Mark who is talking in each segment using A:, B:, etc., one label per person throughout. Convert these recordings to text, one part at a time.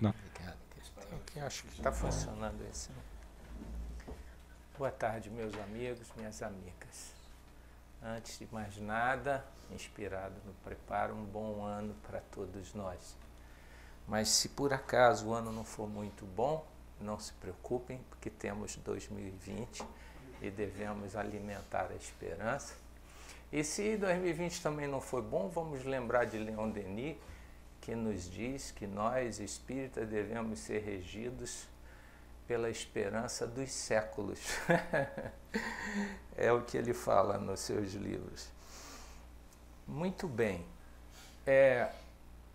A: né?
B: Obrigado. Aqui acho que está funcionando esse. Boa tarde, meus amigos, minhas amigas. Antes de mais nada, inspirado no preparo, um bom ano para todos nós. Mas se por acaso o ano não for muito bom, não se preocupem, porque temos 2020 e devemos alimentar a esperança. E se 2020 também não foi bom, vamos lembrar de Leon Denis, que nos diz que nós, espíritas, devemos ser regidos pela esperança dos séculos. É o que ele fala nos seus livros. Muito bem.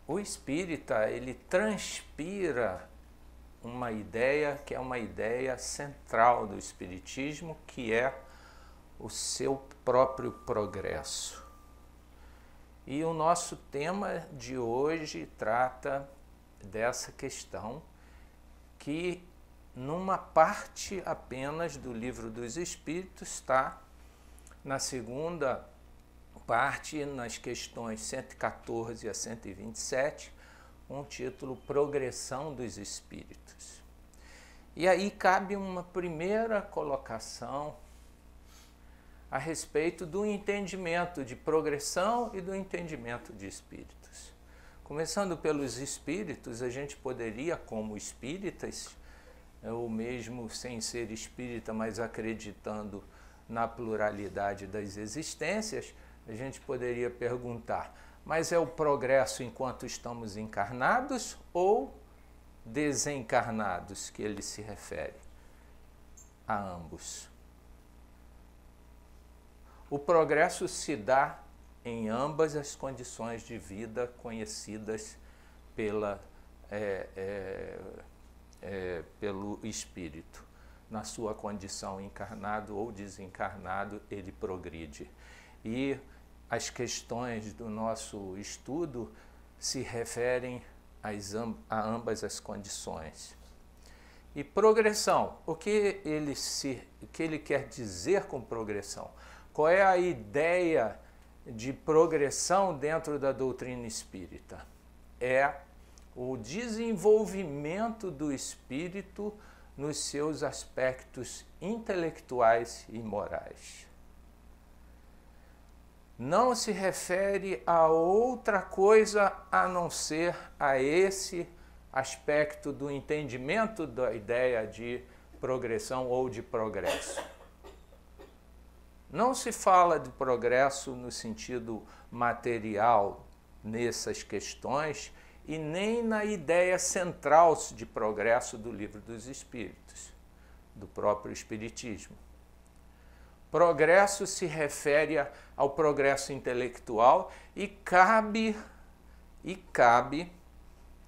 B: O espírita, ele transpira uma ideia que é uma ideia central do espiritismo, que é o seu próprio progresso. E o nosso tema de hoje trata dessa questão, que numa parte apenas do Livro dos Espíritos está na segunda parte, nas questões 114 a 127, um título Progressão dos Espíritos. E aí cabe uma primeira colocação a respeito do entendimento de progressão e do entendimento de espíritos. Começando pelos espíritos, a gente poderia, como espíritas, ou mesmo sem ser espírita, mas acreditando na pluralidade das existências, a gente poderia perguntar, mas é o progresso enquanto estamos encarnados ou desencarnados que ele se refere? A ambos. O progresso se dá em ambas as condições de vida conhecidas pelo espírito. Na sua condição encarnado ou desencarnado, ele progride. E as questões do nosso estudo se referem a ambas as condições. E progressão, o que ele quer dizer com progressão? Qual é a ideia de progressão dentro da doutrina espírita? É o desenvolvimento do espírito nos seus aspectos intelectuais e morais. Não se refere a outra coisa a não ser a esse aspecto do entendimento da ideia de progressão ou de progresso. Não se fala de progresso no sentido material nessas questões e nem na ideia central de progresso do Livro dos Espíritos, do próprio Espiritismo. Progresso se refere ao progresso intelectual e cabe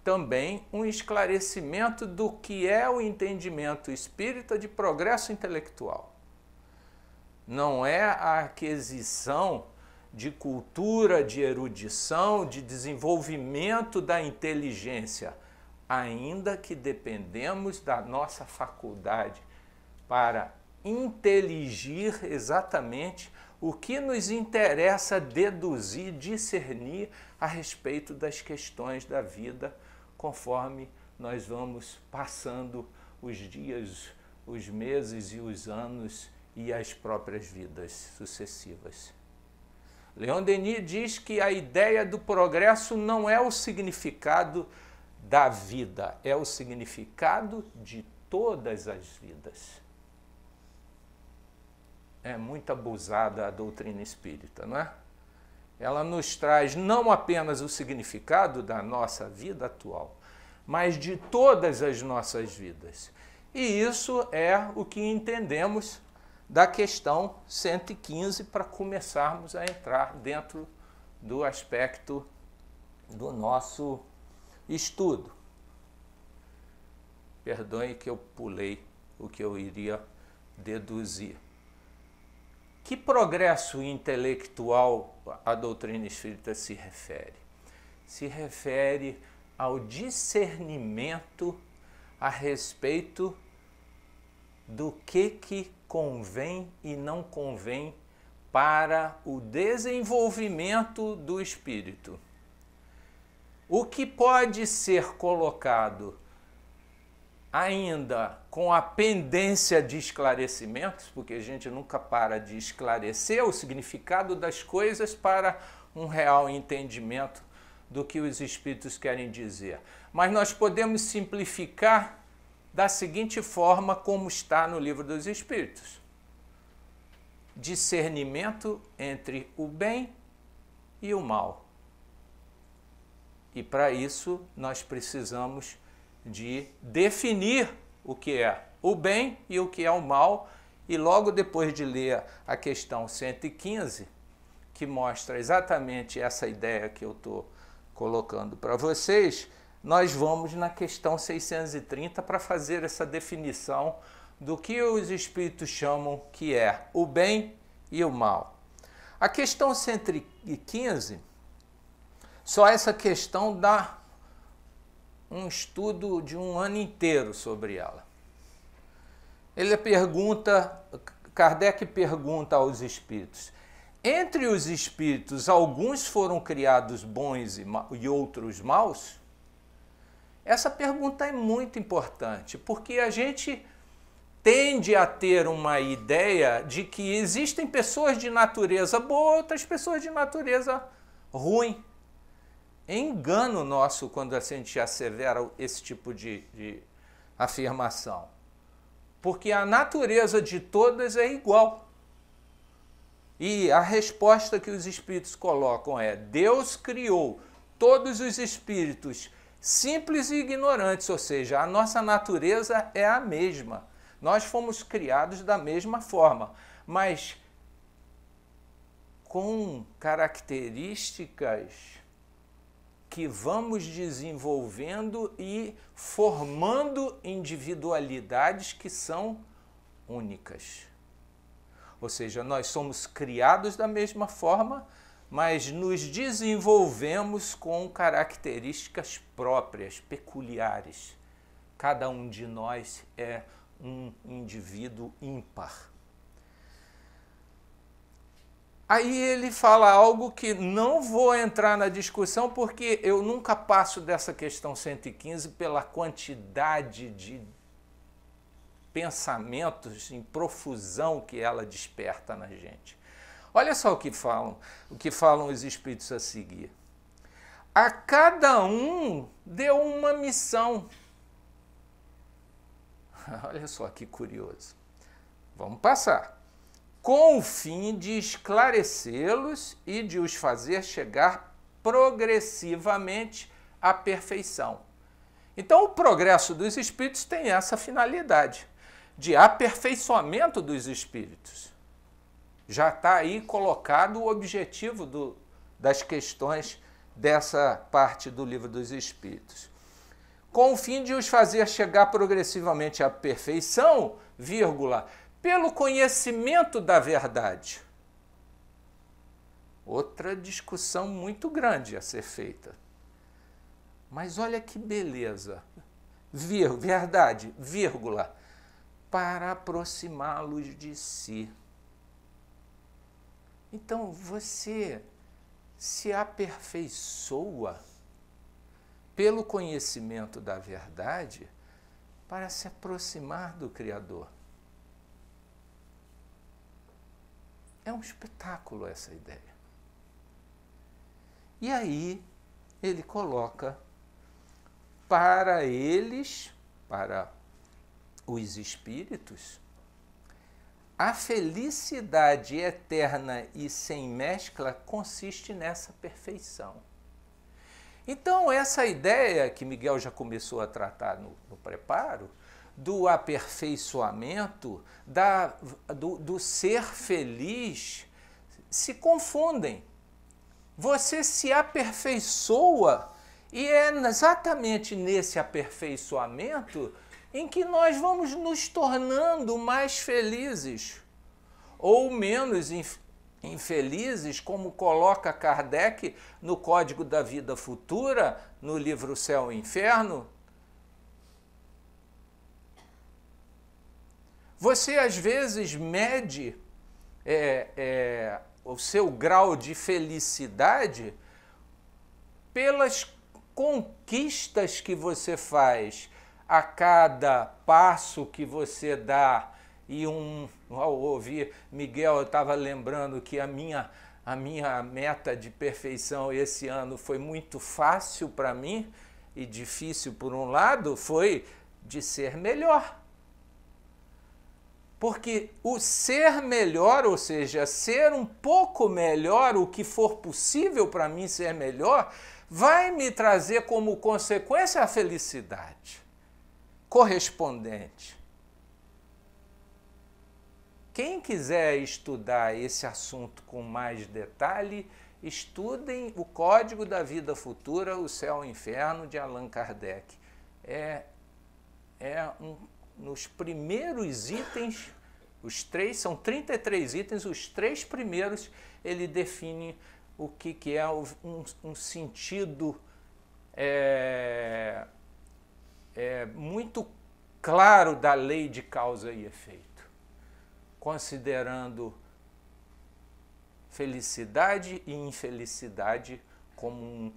B: também um esclarecimento do que é o entendimento espírita de progresso intelectual. Não é a aquisição de cultura, de erudição, de desenvolvimento da inteligência, ainda que dependemos da nossa faculdade para inteligir exatamente o que nos interessa deduzir, discernir a respeito das questões da vida, conforme nós vamos passando os dias, os meses e os anos e as próprias vidas sucessivas. Leon Denis diz que a ideia do progresso não é o significado da vida, é o significado de todas as vidas. É muito abusada a doutrina espírita, não é? Ela nos traz não apenas o significado da nossa vida atual, mas de todas as nossas vidas. E isso é o que entendemos da questão 115 para começarmos a entrar dentro do aspecto do nosso estudo. Perdoe que eu pulei o que eu iria deduzir. Que progresso intelectual a doutrina espírita se refere? Se refere ao discernimento a respeito do que convém e não convém para o desenvolvimento do espírito. O que pode ser colocado ainda com a pendência de esclarecimentos, porque a gente nunca para de esclarecer o significado das coisas para um real entendimento do que os espíritos querem dizer. Mas nós podemos simplificar da seguinte forma como está no Livro dos Espíritos: discernimento entre o bem e o mal. E para isso nós precisamos de definir o que é o bem e o que é o mal, e logo depois de ler a questão 115, que mostra exatamente essa ideia que eu estou colocando para vocês, nós vamos na questão 630 para fazer essa definição do que os espíritos chamam que é o bem e o mal. A questão 115, só essa questão dá um estudo de um ano inteiro sobre ela. Kardec pergunta aos espíritos: entre os espíritos, alguns foram criados bons e outros maus? Essa pergunta é muito importante, porque a gente tende a ter uma ideia de que existem pessoas de natureza boa e outras pessoas de natureza ruim. É engano nosso quando a gente assevera esse tipo de afirmação, porque a natureza de todas é igual. E a resposta que os espíritos colocam é: Deus criou todos os espíritos simples e ignorantes, ou seja, a nossa natureza é a mesma. Nós fomos criados da mesma forma, mas com características que vamos desenvolvendo e formando individualidades que são únicas. Ou seja, nós somos criados da mesma forma, mas nos desenvolvemos com características próprias, peculiares. Cada um de nós é um indivíduo ímpar. Aí ele fala algo que não vou entrar na discussão, porque eu nunca passo dessa questão 115 pela quantidade de pensamentos em profusão que ela desperta na gente. Olha só o que falam os espíritos a seguir. A cada um deu uma missão. Olha só que curioso. Vamos passar. Com o fim de esclarecê-los e de os fazer chegar progressivamente à perfeição. Então, o progresso dos espíritos tem essa finalidade, de aperfeiçoamento dos espíritos. Já está aí colocado o objetivo das questões dessa parte do Livro dos Espíritos. Com o fim de os fazer chegar progressivamente à perfeição, vírgula, pelo conhecimento da verdade. Outra discussão muito grande a ser feita. Mas olha que beleza. Verdade, vírgula, para aproximá-los de si. Então você se aperfeiçoa pelo conhecimento da verdade para se aproximar do Criador. É um espetáculo essa ideia. E aí ele coloca para eles, para os espíritos, a felicidade eterna e sem mescla consiste nessa perfeição. Então, essa ideia que Miguel já começou a tratar no preparo, do aperfeiçoamento, do ser feliz, se confundem. Você se aperfeiçoa e é exatamente nesse aperfeiçoamento em que nós vamos nos tornando mais felizes ou menos infelizes, como coloca Kardec no Código da Vida Futura, no livro Céu e Inferno. Você às vezes mede o seu grau de felicidade pelas conquistas que você faz a cada passo que você dá. E ao ouvir Miguel, eu estava lembrando que a minha meta de perfeição esse ano foi muito fácil para mim e difícil por um lado, foi de ser melhor. Porque o ser melhor, ou seja, ser um pouco melhor, o que for possível para mim ser melhor, vai me trazer como consequência a felicidade correspondente. Quem quiser estudar esse assunto com mais detalhe, estudem o Código da Vida Futura, o Céu e o Inferno, de Allan Kardec. Nos primeiros itens, os três, são 33 itens, os 3 primeiros ele define o que é um sentido muito claro da lei de causa e efeito, considerando felicidade e infelicidade como um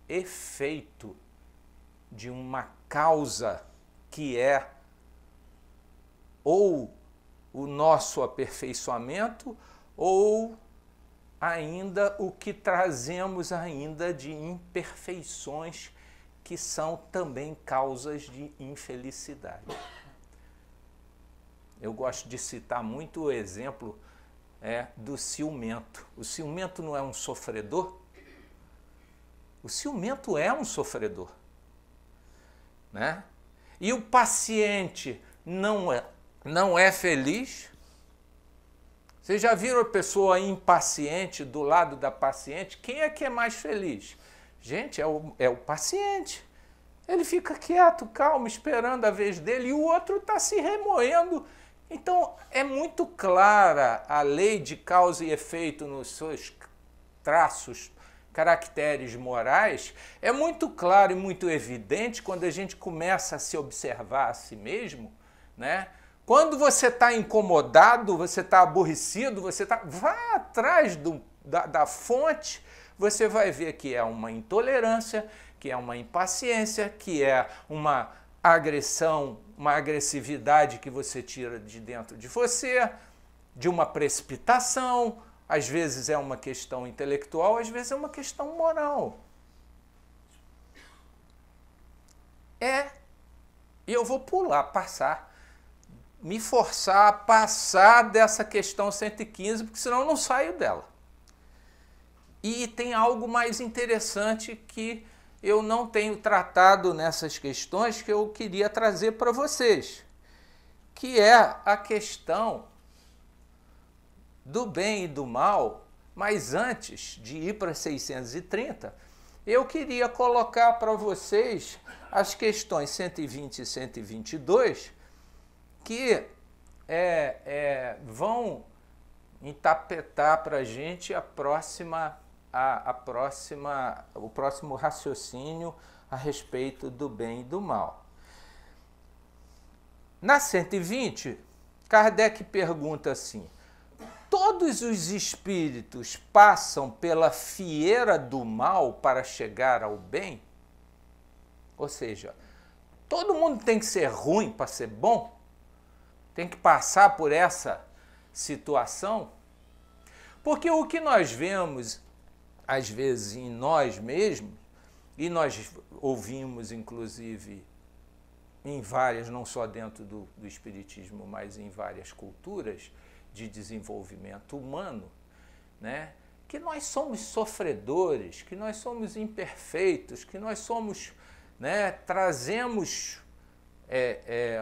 B: efeito de uma causa que é ou o nosso aperfeiçoamento ou ainda o que trazemos ainda de imperfeições que são também causas de infelicidade. Eu gosto de citar muito o exemplo do ciumento. O ciumento não é um sofredor? O ciumento é um sofredor, né? E o paciente não é feliz? Vocês já viram a pessoa impaciente do lado da paciente? Quem é que é mais feliz? Gente, é o paciente. Ele fica quieto, calmo, esperando a vez dele, e o outro está se remoendo. Então, é muito clara a lei de causa e efeito nos seus traços, caracteres morais. É muito claro e muito evidente quando a gente começa a se observar a si mesmo, né? Quando você está incomodado, você está aborrecido, vai atrás da fonte, você vai ver que é uma intolerância, que é uma impaciência, que é uma agressão, uma agressividade que você tira de dentro de você, de uma precipitação, às vezes é uma questão intelectual, às vezes é uma questão moral. E eu vou me forçar a passar dessa questão 115, porque senão eu não saio dela. E tem algo mais interessante que eu não tenho tratado nessas questões que eu queria trazer para vocês, que é a questão do bem e do mal. Mas antes de ir para 630, eu queria colocar para vocês as questões 120 e 122, que vão interpretar para a gente o próximo raciocínio a respeito do bem e do mal. Na 120, Kardec pergunta assim: todos os espíritos passam pela fieira do mal para chegar ao bem? Ou seja, todo mundo tem que ser ruim para ser bom? Tem que passar por essa situação? Porque o que nós vemos, às vezes, em nós mesmos, e nós ouvimos, inclusive, em várias, não só dentro do espiritismo, mas em várias culturas de desenvolvimento humano, né? Que nós somos sofredores, que nós somos imperfeitos, que nós somos, né, trazemos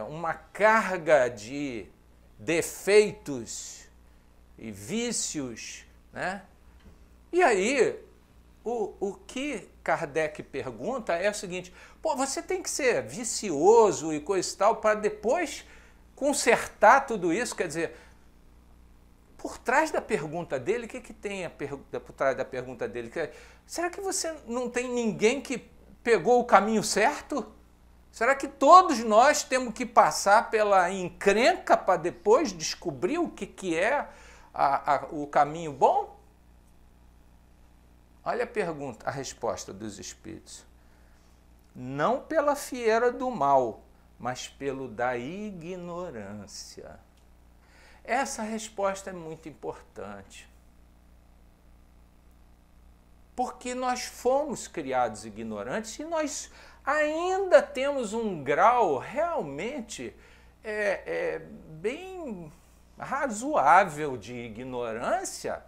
B: uma carga de defeitos e vícios, né? E aí, o que Kardec pergunta é o seguinte: pô, você tem que ser vicioso e coisa e tal para depois consertar tudo isso? Quer dizer, por trás da pergunta dele, o que tem por trás da pergunta dele? Será que você não tem ninguém que pegou o caminho certo? Será que todos nós temos que passar pela encrenca para depois descobrir o que é o caminho bom? Olha a pergunta, a resposta dos espíritos. Não pela fieira do mal, mas pelo da ignorância. Essa resposta é muito importante. Porque nós fomos criados ignorantes e nós ainda temos um grau realmente bem razoável de ignorância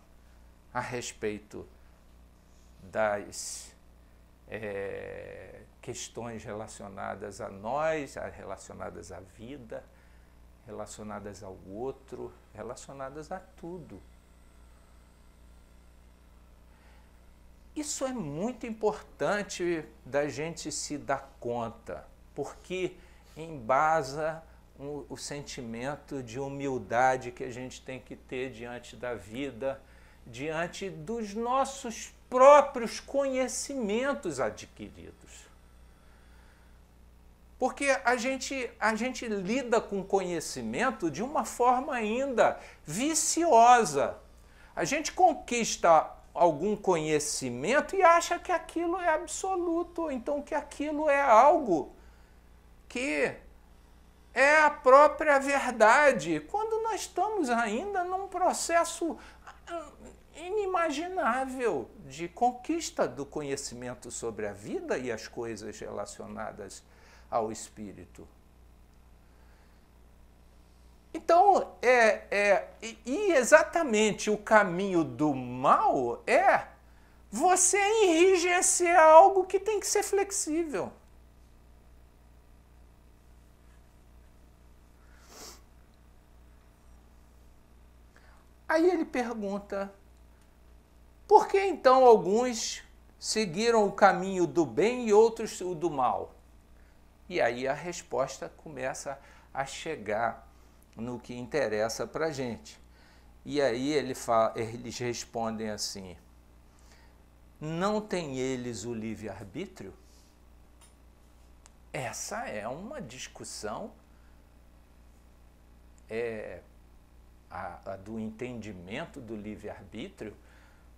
B: a respeito das questões relacionadas a nós, relacionadas à vida, relacionadas ao outro, relacionadas a tudo. Isso é muito importante da gente se dar conta, porque embasa o sentimento de humildade que a gente tem que ter diante da vida, diante dos nossos próprios conhecimentos adquiridos. Porque a gente lida com conhecimento de uma forma ainda viciosa. A gente conquista algum conhecimento e acha que aquilo é absoluto, ou então que aquilo é algo que é a própria verdade, quando nós estamos ainda num processo inimaginável de conquista do conhecimento sobre a vida e as coisas relacionadas ao espírito. Então, e exatamente o caminho do mal é você enrijecer algo que tem que ser flexível. Aí ele pergunta, por que então alguns seguiram o caminho do bem e outros o do mal? E aí a resposta começa a chegar no que interessa para a gente. E aí eles respondem assim, não têm eles o livre-arbítrio? Essa é uma discussão a do entendimento do livre-arbítrio.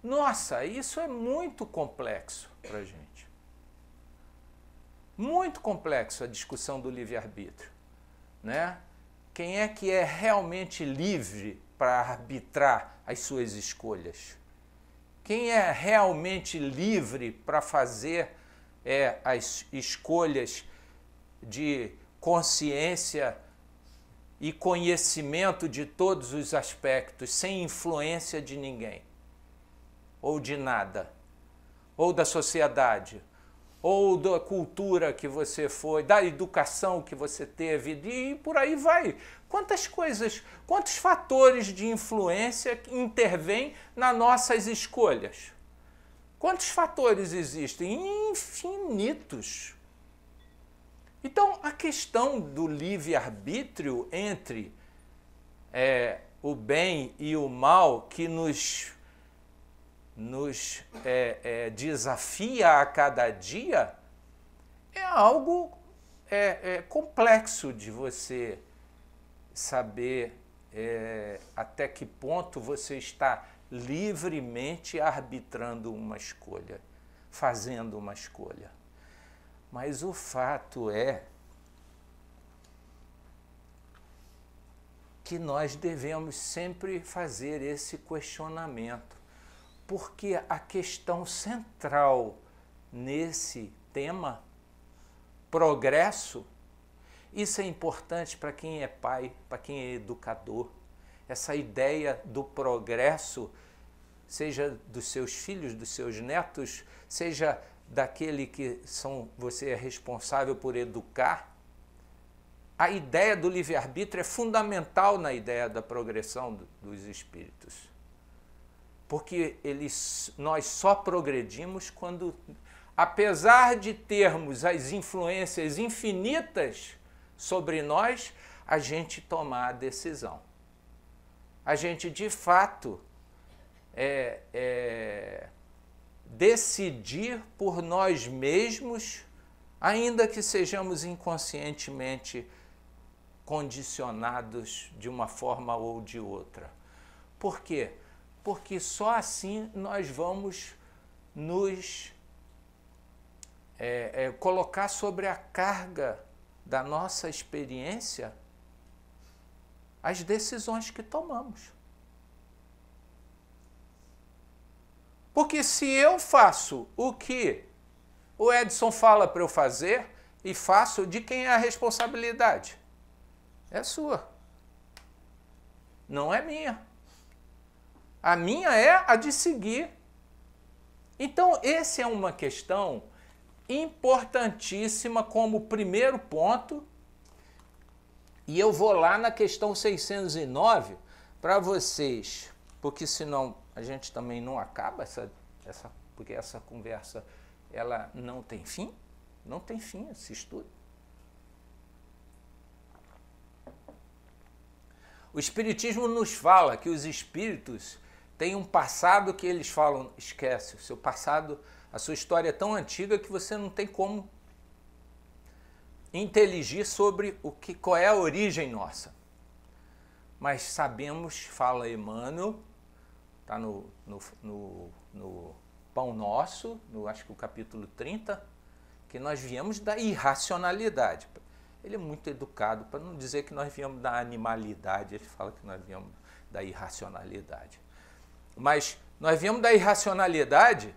B: Nossa, isso é muito complexo para a gente. Muito complexo a discussão do livre-arbítrio, né? Quem é que é realmente livre para arbitrar as suas escolhas? Quem é realmente livre para fazer as escolhas de consciência e conhecimento de todos os aspectos, sem influência de ninguém, ou de nada, ou da sociedade, ou da cultura que você foi, da educação que você teve, e por aí vai. Quantas coisas, quantos fatores de influência intervêm nas nossas escolhas? Quantos fatores existem? Infinitos. Então, a questão do livre-arbítrio entre o bem e o mal que nos desafia a cada dia é algo complexo de você saber até que ponto você está livremente arbitrando uma escolha, fazendo uma escolha. Mas o fato é que nós devemos sempre fazer esse questionamento, porque a questão central nesse tema, progresso, isso é importante para quem é pai, para quem é educador. Essa ideia do progresso, seja dos seus filhos, dos seus netos, seja daquele que você é responsável por educar, a ideia do livre-arbítrio é fundamental na ideia da progressão dos espíritos. Porque nós só progredimos quando, apesar de termos as influências infinitas sobre nós, a gente tomar a decisão. A gente, de fato, decidir por nós mesmos, ainda que sejamos inconscientemente condicionados de uma forma ou de outra. Por quê? Porque só assim nós vamos nos colocar sobre a carga da nossa experiência as decisões que tomamos. Porque se eu faço o que o Edson fala para eu fazer e faço, de quem é a responsabilidade? É sua. Não é minha. A minha é a de seguir. Então, essa é uma questão importantíssima como primeiro ponto. E eu vou lá na questão 609 para vocês, porque senão a gente também não acaba porque essa conversa ela não tem fim. Não tem fim esse estudo. O Espiritismo nos fala que os espíritos têm um passado que eles falam, esquece, o seu passado, a sua história é tão antiga que você não tem como inteligir sobre qual é a origem nossa. Mas sabemos, fala Emmanuel, está no Pão Nosso, acho que o capítulo 30, que nós viemos da irracionalidade. Ele é muito educado, para não dizer que nós viemos da animalidade, ele fala que nós viemos da irracionalidade. Mas nós viemos da irracionalidade,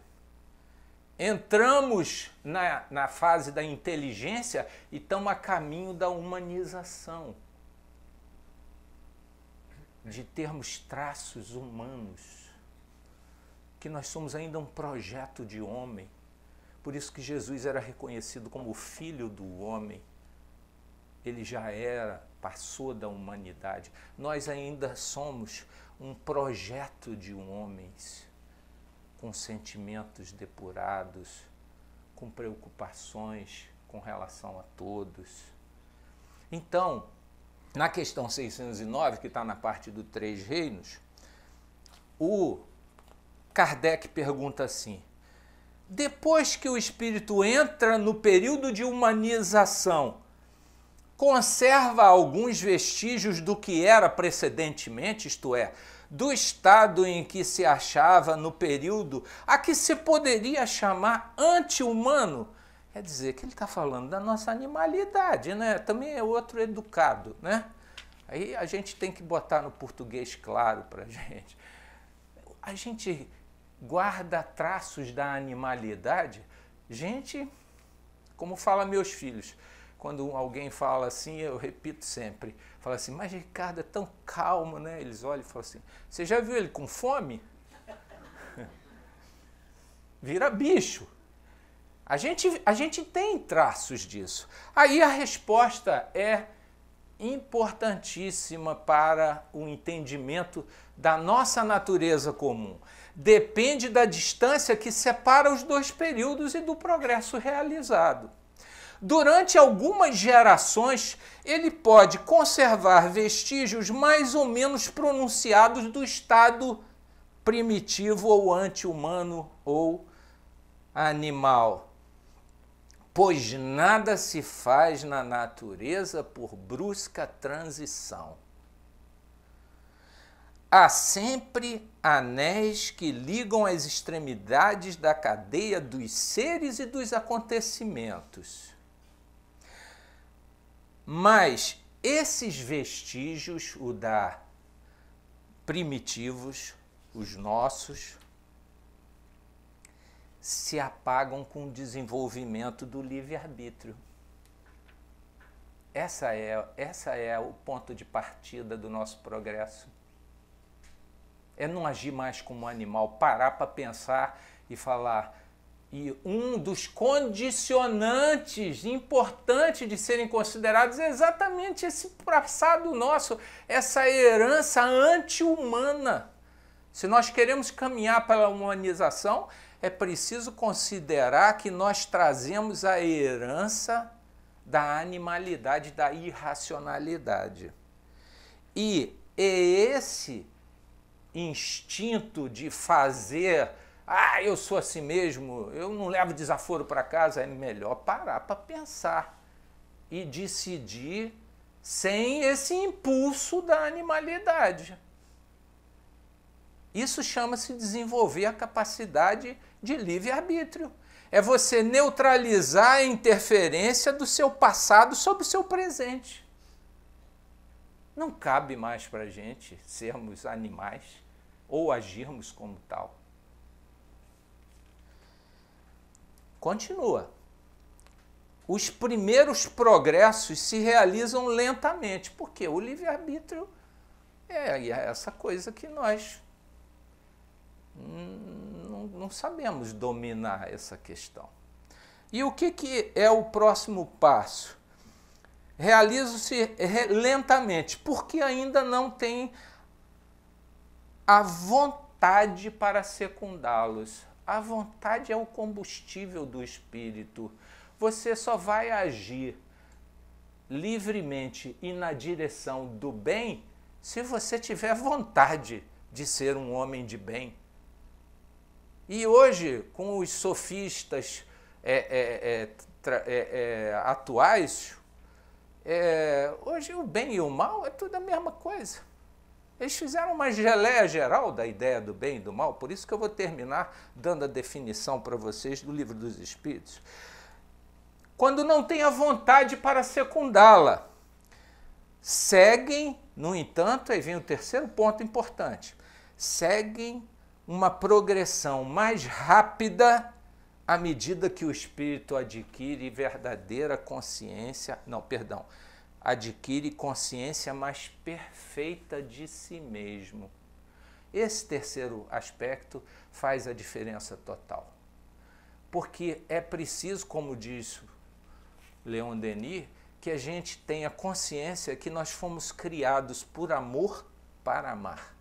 B: entramos na fase da inteligência e estamos a caminho da humanização, de termos traços humanos, que nós somos ainda um projeto de homem. Por isso que Jesus era reconhecido como o Filho do Homem. Ele já passou da humanidade. Nós ainda somos um projeto de homens, com sentimentos depurados, com preocupações com relação a todos. Então, na questão 609, que está na parte do Três Reinos, o Kardec pergunta assim: depois que o espírito entra no período de humanização, conserva alguns vestígios do que era precedentemente, isto é, do estado em que se achava no período a que se poderia chamar anti-humano? Quer dizer que ele está falando da nossa animalidade, né? Também é outro educado, né? Aí a gente tem que botar no português claro para a gente. A gente guarda traços da animalidade. Gente, como falam meus filhos, quando alguém fala assim, eu repito sempre, fala assim, mas Ricardo é tão calmo, né? Eles olham e falam assim, você já viu ele com fome? Vira bicho. A gente tem traços disso. Aí a resposta é importantíssima para o entendimento da nossa natureza comum. Depende da distância que separa os dois períodos e do progresso realizado. Durante algumas gerações, ele pode conservar vestígios mais ou menos pronunciados do estado primitivo ou anti-humano ou animal, pois nada se faz na natureza por brusca transição. Há sempre anéis que ligam as extremidades da cadeia dos seres e dos acontecimentos. Mas esses vestígios, primitivos, os nossos, se apagam com o desenvolvimento do livre-arbítrio. Essa é o ponto de partida do nosso progresso. É não agir mais como um animal, parar para pensar e falar. E um dos condicionantes importantes de serem considerados é exatamente esse passado nosso, essa herança anti-humana. Se nós queremos caminhar para a humanização, é preciso considerar que nós trazemos a herança da animalidade, da irracionalidade. E esse instinto de fazer, eu sou assim mesmo, eu não levo desaforo para casa, é melhor parar para pensar e decidir sem esse impulso da animalidade. Isso chama-se desenvolver a capacidade de livre-arbítrio. É você neutralizar a interferência do seu passado sobre o seu presente. Não cabe mais para a gente sermos animais ou agirmos como tal. Continua. Os primeiros progressos se realizam lentamente, porque o livre-arbítrio é essa coisa que nós não sabemos dominar essa questão. E o que é o próximo passo? Realiza-se lentamente, porque ainda não tem a vontade para secundá-los. A vontade é o combustível do espírito. Você só vai agir livremente e na direção do bem se você tiver vontade de ser um homem de bem. E hoje, com os sofistas atuais, hoje o bem e o mal é tudo a mesma coisa. Eles fizeram uma geleia geral da ideia do bem e do mal, por isso que eu vou terminar dando a definição para vocês do Livro dos Espíritos. Quando não tem a vontade para secundá-la, seguem, no entanto, aí vem o terceiro ponto importante, seguem uma progressão mais rápida à medida que o espírito adquire verdadeira consciência, adquire consciência mais perfeita de si mesmo. Esse terceiro aspecto faz a diferença total. Porque é preciso, como diz Leon Denis, que a gente tenha consciência que nós fomos criados por amor para amar.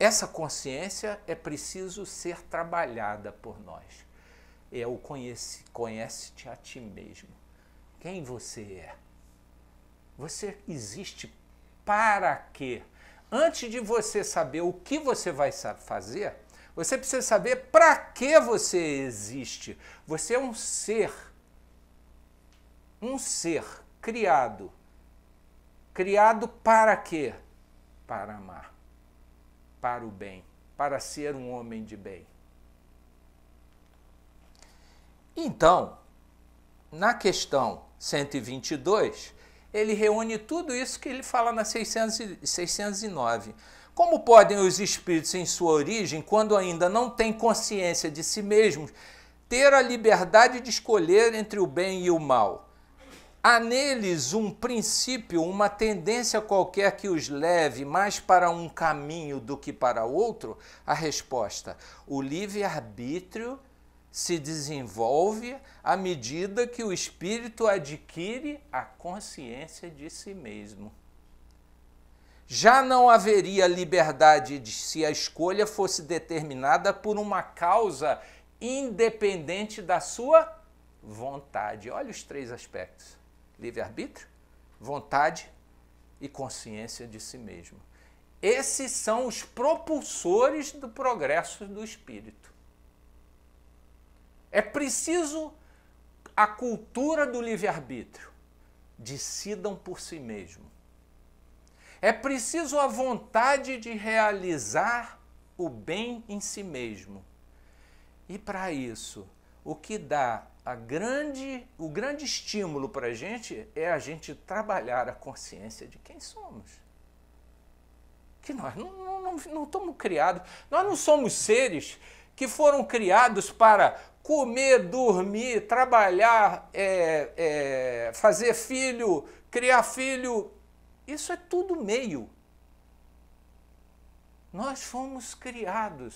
B: Essa consciência é preciso ser trabalhada por nós. É o conhece-te a ti mesmo. Quem você é? Você existe para quê? Antes de você saber o que você vai fazer, você precisa saber para que você existe. Você é um ser criado. Criado para quê? Para amar, para o bem, para ser um homem de bem. Então, na questão 122, ele reúne tudo isso que ele fala na 609. Como podem os espíritos em sua origem, quando ainda não têm consciência de si mesmos, ter a liberdade de escolher entre o bem e o mal? Há neles um princípio, uma tendência qualquer que os leve mais para um caminho do que para outro? A resposta: o livre-arbítrio se desenvolve à medida que o espírito adquire a consciência de si mesmo. Já não haveria liberdade se a escolha fosse determinada por uma causa independente da sua vontade. Olha os três aspectos: livre-arbítrio, vontade e consciência de si mesmo. Esses são os propulsores do progresso do espírito. É preciso a cultura do livre-arbítrio. Decidam por si mesmo. É preciso a vontade de realizar o bem em si mesmo. E para isso, o que dá o grande estímulo para a gente é a gente trabalhar a consciência de quem somos. Que nós não estamos criados, nós não somos seres que foram criados para comer, dormir, trabalhar, fazer filho, criar filho. Isso é tudo meio. Nós fomos criados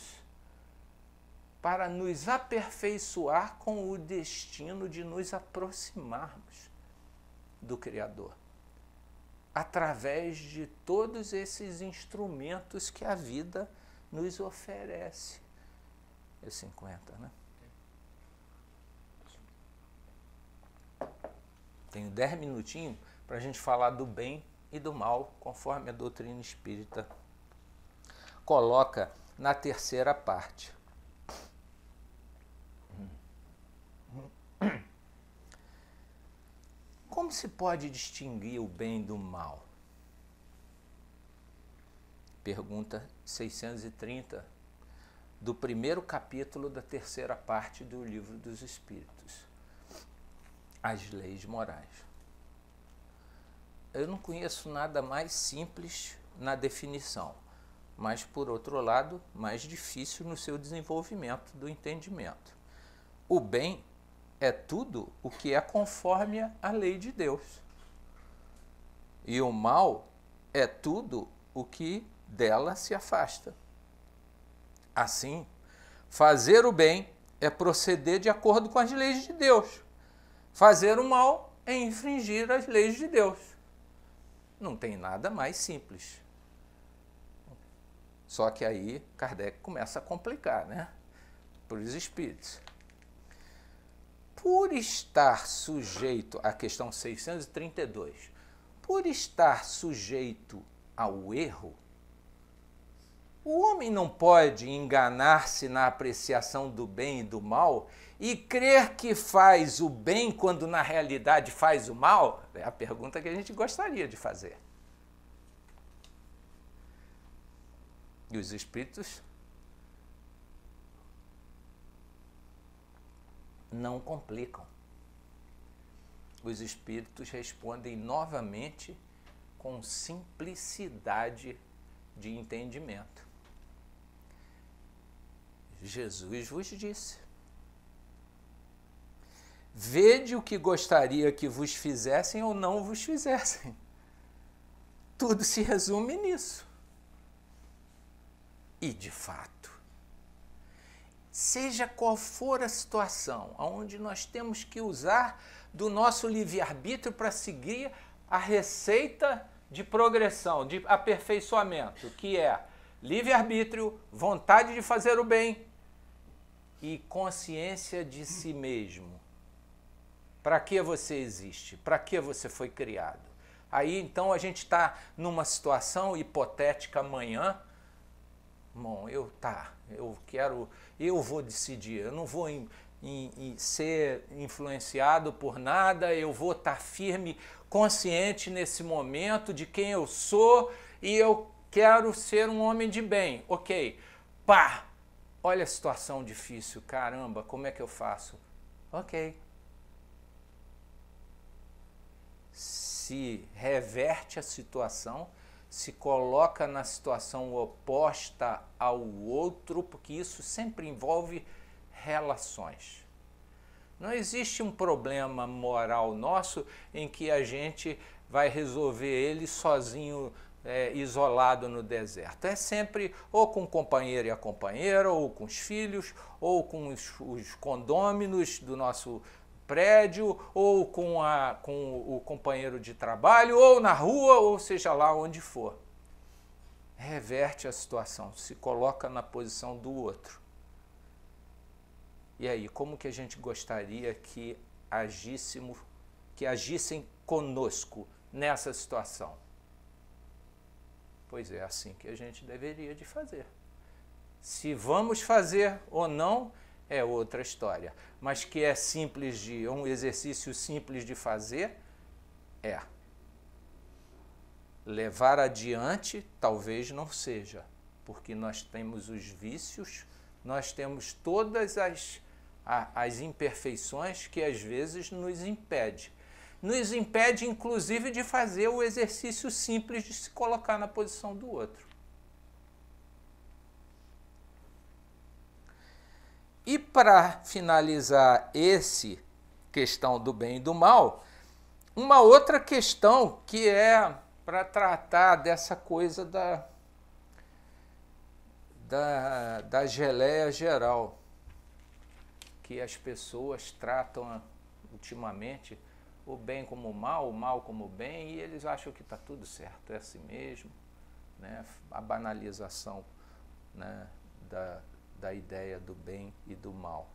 B: para nos aperfeiçoar com o destino de nos aproximarmos do Criador, através de todos esses instrumentos que a vida nos oferece. É 50, né? Tenho 10 minutinhos para a gente falar do bem e do mal, conforme a doutrina espírita coloca na terceira parte. Como se pode distinguir o bem do mal? Pergunta 630 do primeiro capítulo da terceira parte do Livro dos Espíritos, as leis morais. Eu não conheço nada mais simples na definição, mas, por outro lado, mais difícil no seu desenvolvimento do entendimento. O bem é tudo o que é conforme a lei de Deus. E o mal é tudo o que dela se afasta. Assim, fazer o bem é proceder de acordo com as leis de Deus. Fazer o mal é infringir as leis de Deus. Não tem nada mais simples. Só que aí Kardec começa a complicar, né? Para os espíritos. Por estar sujeito, a questão 632, por estar sujeito ao erro, o homem não pode enganar-se na apreciação do bem e do mal e crer que faz o bem quando na realidade faz o mal? É a pergunta que a gente gostaria de fazer. E os espíritos não complicam. Os espíritos respondem novamente com simplicidade de entendimento. Jesus vos disse: vede o que gostaria que vos fizessem ou não vos fizessem. Tudo se resume nisso. E, de fato, seja qual for a situação onde nós temos que usar do nosso livre-arbítrio para seguir a receita de progressão, de aperfeiçoamento, que é livre-arbítrio, vontade de fazer o bem e consciência de si mesmo. Para que você existe? Para que você foi criado? Aí, então, a gente está numa situação hipotética amanhã. Bom, eu vou decidir, eu não vou ser influenciado por nada, eu vou estar firme, consciente nesse momento de quem eu sou e eu quero ser um homem de bem. Ok, pá, olha a situação difícil, caramba, como é que eu faço? Ok. Se reverte a situação, se coloca na situação oposta ao outro, porque isso sempre envolve relações. Não existe um problema moral nosso em que a gente vai resolver ele sozinho, isolado no deserto. É sempre ou com o companheiro e a companheira, ou com os filhos, ou com os condôminos do nosso prédio, ou com o companheiro de trabalho, ou na rua, ou seja lá onde for. Reverte a situação, se coloca na posição do outro. E aí, como que a gente gostaria que agissem conosco nessa situação? Pois é assim que a gente deveria de fazer. Se vamos fazer ou não, é outra história. Mas que é simples um exercício simples de fazer, é. Levar adiante, talvez não seja, porque nós temos os vícios, nós temos todas as imperfeições que às vezes nos impede. Nos impede, inclusive, de fazer o exercício simples de se colocar na posição do outro. E para finalizar essa questão do bem e do mal, uma outra questão que é para tratar dessa coisa da geleia geral, que as pessoas tratam ultimamente o bem como o mal como o bem, e eles acham que está tudo certo, é assim mesmo, né? A banalização, né, da ideia do bem e do mal.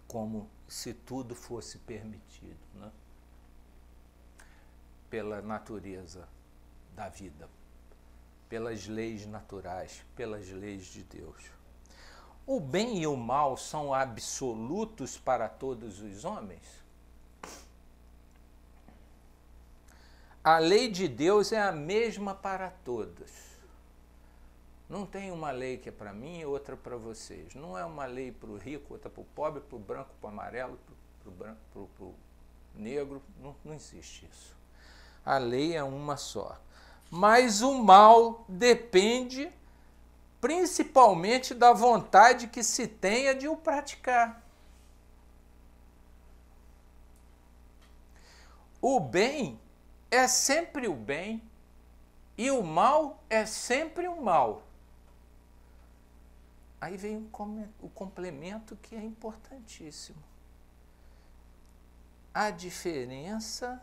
B: Como se tudo fosse permitido, né? Pela natureza da vida, pelas leis naturais, pelas leis de Deus. O bem e o mal são absolutos para todos os homens? A lei de Deus é a mesma para todos. Não tem uma lei que é para mim e outra para vocês. Não é uma lei para o rico, outra para o pobre, para o branco, para o amarelo, para o negro. Não existe isso. A lei é uma só. Mas o mal depende principalmente da vontade que se tenha de o praticar. O bem é sempre o bem e o mal é sempre o mal. Aí vem o complemento que é importantíssimo. A diferença,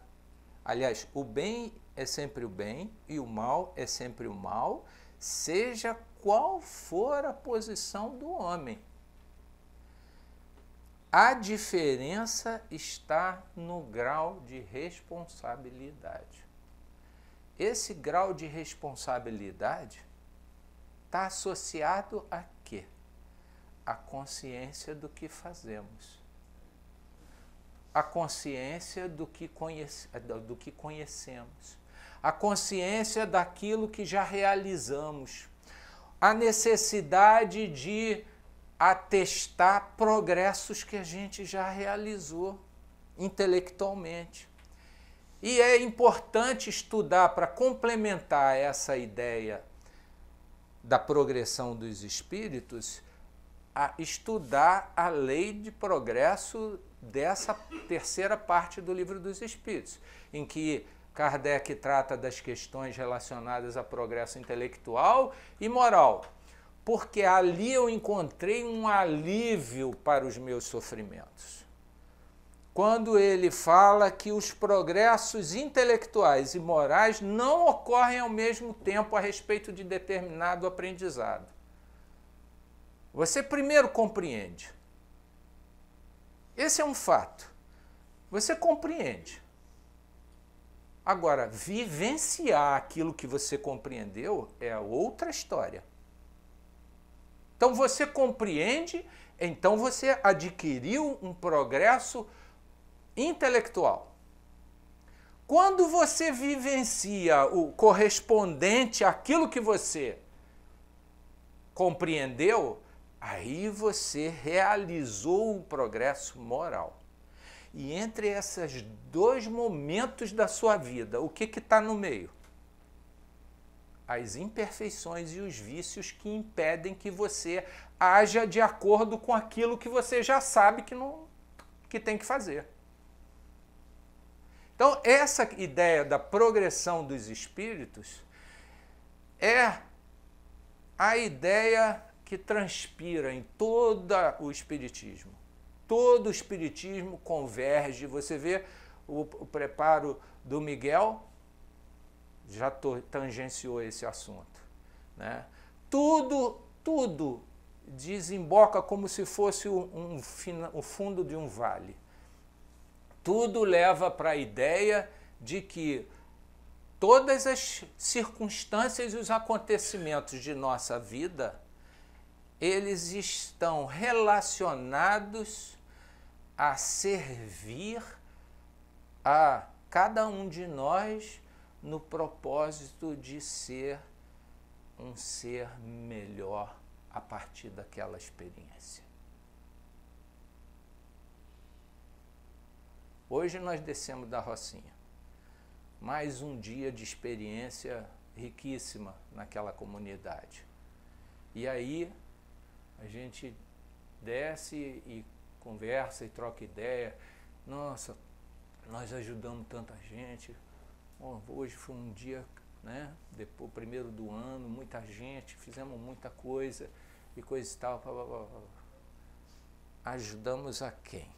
B: aliás, o bem é sempre o bem e o mal é sempre o mal, seja qual for a posição do homem. A diferença está no grau de responsabilidade. Esse grau de responsabilidade está associado a quê? A consciência do que fazemos. A consciência do que conhecemos. A consciência daquilo que já realizamos. A necessidade de atestar progressos que a gente já realizou intelectualmente. E é importante estudar para complementar essa ideia da progressão dos espíritos, a estudar a lei de progresso dessa terceira parte do Livro dos Espíritos, em que Kardec trata das questões relacionadas a progresso intelectual e moral, porque ali eu encontrei um alívio para os meus sofrimentos. Quando ele fala que os progressos intelectuais e morais não ocorrem ao mesmo tempo a respeito de determinado aprendizado. Você primeiro compreende. Esse é um fato. Você compreende. Agora, vivenciar aquilo que você compreendeu é outra história. Então você compreende, então você adquiriu um progresso intelectual. Quando você vivencia o correspondente àquilo que você compreendeu, aí você realizou o progresso moral. E entre esses dois momentos da sua vida, o que está no meio? As imperfeições e os vícios que impedem que você haja de acordo com aquilo que você já sabe que tem que fazer. Então, essa ideia da progressão dos espíritos é a ideia que transpira em todo o espiritismo. Todo o espiritismo converge. Você vê o preparo do Miguel, já tangenciou esse assunto, né? Tudo desemboca como se fosse o fundo de um vale. Tudo leva para a ideia de que todas as circunstâncias e os acontecimentos de nossa vida, eles estão relacionados a servir a cada um de nós no propósito de ser um ser melhor a partir daquela experiência. Hoje nós descemos da Rocinha. Mais um dia de experiência riquíssima naquela comunidade. E aí a gente desce e conversa e troca ideia. Nossa, nós ajudamos tanta gente. Hoje foi um dia, né? Depois, primeiro do ano, muita gente, fizemos muita coisa e coisa e tal. Ajudamos a quem?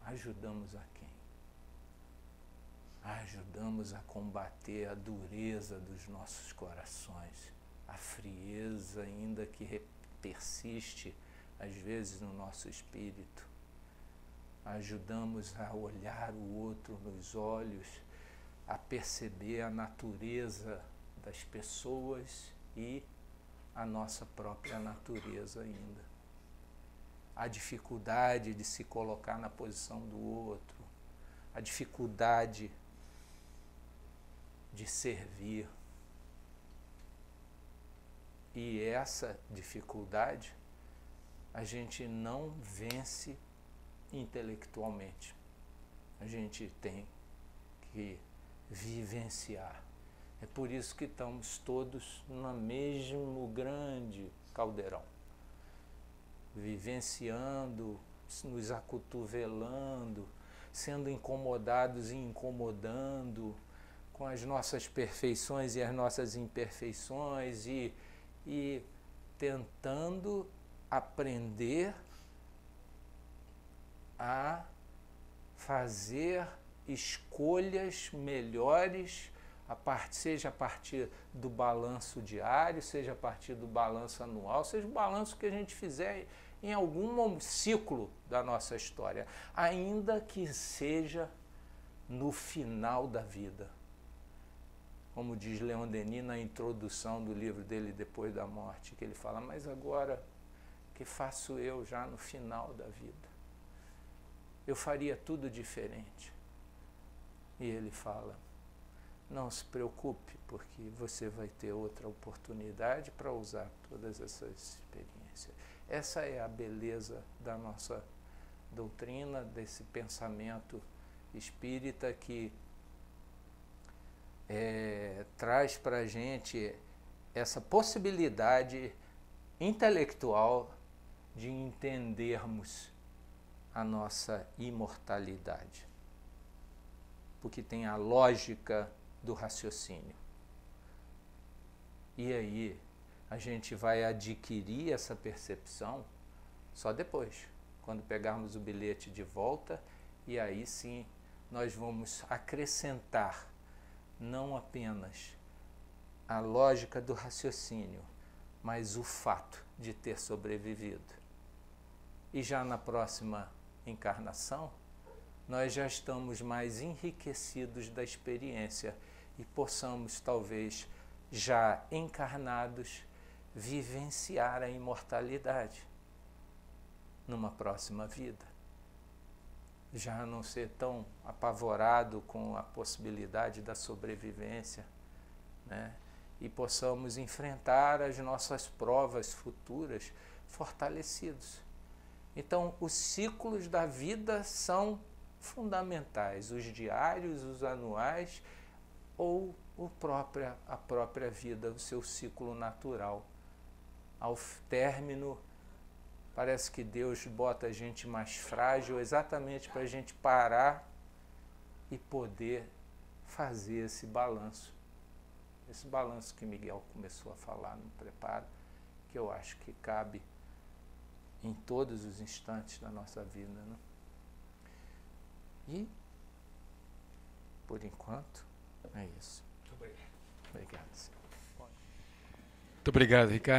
B: Ajudamos a quem? Ajudamos a combater a dureza dos nossos corações, a frieza ainda que persiste às vezes no nosso espírito. Ajudamos a olhar o outro nos olhos, a perceber a natureza das pessoas e a nossa própria natureza ainda. A dificuldade de se colocar na posição do outro, a dificuldade de servir, E essa dificuldade a gente não vence intelectualmente. A gente tem que vivenciar. É por isso que estamos todos no mesmo grande caldeirão, vivenciando, nos acotovelando, sendo incomodados e incomodando com as nossas perfeições e as nossas imperfeições e tentando aprender a fazer escolhas melhores, seja a partir do balanço diário, seja a partir do balanço anual, seja o balanço que a gente fizer em algum ciclo da nossa história, ainda que seja no final da vida. Como diz Leon Denis na introdução do livro dele, Depois da Morte, que ele fala, mas agora, o que faço eu já no final da vida? Eu faria tudo diferente. E ele fala, não se preocupe, porque você vai ter outra oportunidade para usar todas essas experiências. Essa é a beleza da nossa doutrina, desse pensamento espírita que traz para a gente essa possibilidade intelectual de entendermos a nossa imortalidade, porque tem a lógica do raciocínio. E aí a gente vai adquirir essa percepção só depois, quando pegarmos o bilhete de volta, e aí sim nós vamos acrescentar não apenas a lógica do raciocínio, mas o fato de ter sobrevivido. E já na próxima encarnação, nós já estamos mais enriquecidos da experiência e possamos, talvez, já encarnados, vivenciar a imortalidade numa próxima vida. Já não ser tão apavorado com a possibilidade da sobrevivência, né? E possamos enfrentar as nossas provas futuras fortalecidos. Então, os ciclos da vida são fundamentais, os diários, os anuais ou a própria vida, o seu ciclo natural. Ao término, parece que Deus bota a gente mais frágil exatamente para a gente parar e poder fazer esse balanço. Esse balanço que Miguel começou a falar no preparo, que eu acho que cabe em todos os instantes da nossa vida, né? E, por enquanto, é isso.
A: Muito obrigado.
B: Obrigado, senhor.
A: Muito obrigado, Ricardo.